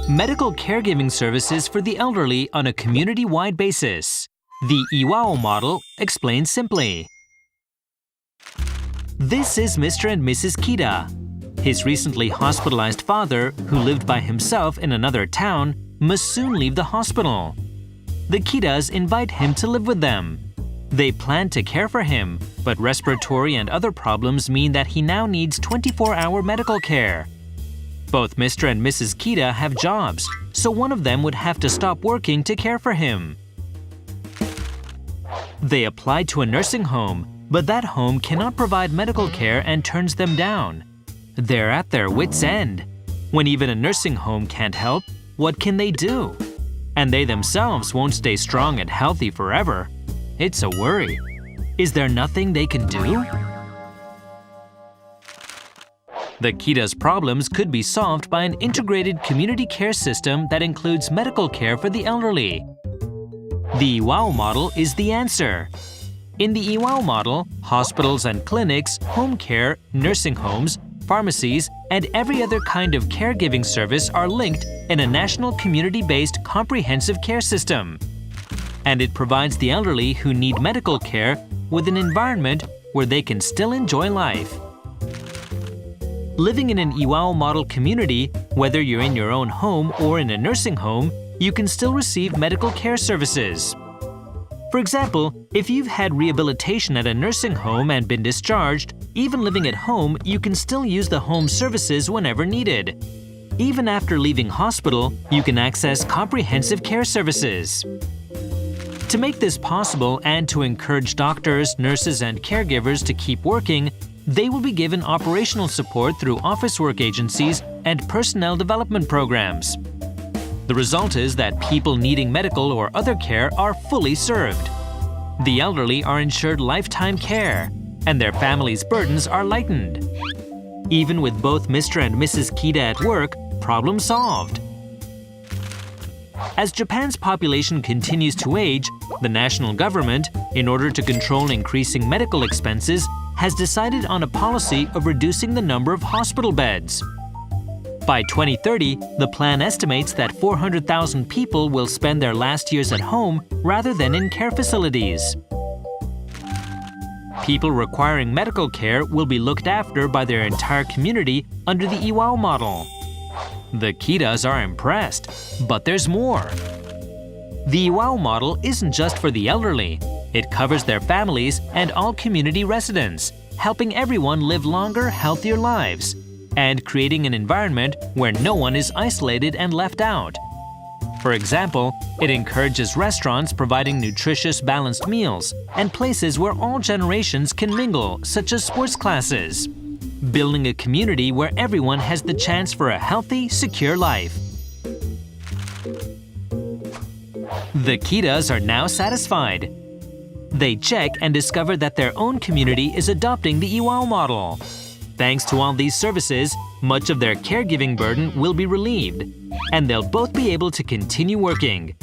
medical caregiving services for the elderly on a community-wide basis. The Iwao model explains simply. This is Mr. and Mrs. Kita. His recently hospitalized father, who lived by himself in another town, must soon leave the hospital. The Kitas invite him to live with them. They plan to care for him, but respiratory and other problems mean that he now needs 24-hour medical care. Both Mr. and Mrs. Kita have jobs, so one of them would have to stop working to care for him. They apply to a nursing home, but that home cannot provide medical care and turns them down. They're at their wits' end. When even a nursing home can't help, what can they do? And they themselves won't stay strong and healthy forever. It's a worry. Is there nothing they can do? The Kita's problems could be solved by an integrated community care system that includes medical care for the elderly. The Iwao model is the answer. In the Iwao model, hospitals and clinics, home care, nursing homes, pharmacies, and every other kind of caregiving service are linked in a national community-based comprehensive care system. And it provides the elderly who need medical care with an environment where they can still enjoy life. Living in an Iwao model community, whether you're in your own home or in a nursing home, you can still receive medical care services. For example, if you've had rehabilitation at a nursing home and been discharged, even living at home, you can still use the home services whenever needed. Even after leaving hospital, you can access comprehensive care services. To make this possible and to encourage doctors, nurses, and caregivers to keep working, they will be given operational support through office work agencies and personnel development programs. The result is that people needing medical or other care are fully served. The elderly are ensured lifetime care, and their families' burdens are lightened. Even with both Mr. and Mrs. Kita at work, problem solved. As Japan's population continues to age, the national government, in order to control increasing medical expenses, has decided on a policy of reducing the number of hospital beds. By 2030, the plan estimates that 400,000 people will spend their last years at home rather than in care facilities. People requiring medical care will be looked after by their entire community under the Iwao model. The Kitas are impressed, but there's more. The Iwao model isn't just for the elderly. It covers their families and all community residents, helping everyone live longer, healthier lives, and creating an environment where no one is isolated and left out. For example, it encourages restaurants providing nutritious, balanced meals and places where all generations can mingle, such as sports classes, building a community where everyone has the chance for a healthy, secure life. The Kitas are now satisfied. They check and discover that their own community is adopting the Iwao model. Thanks to all these services, much of their caregiving burden will be relieved, and they'll both be able to continue working.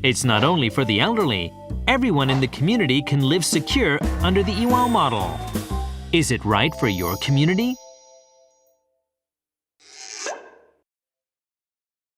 It's not only for the elderly. Everyone in the community can live secure under the Iwao model. Is it right for your community?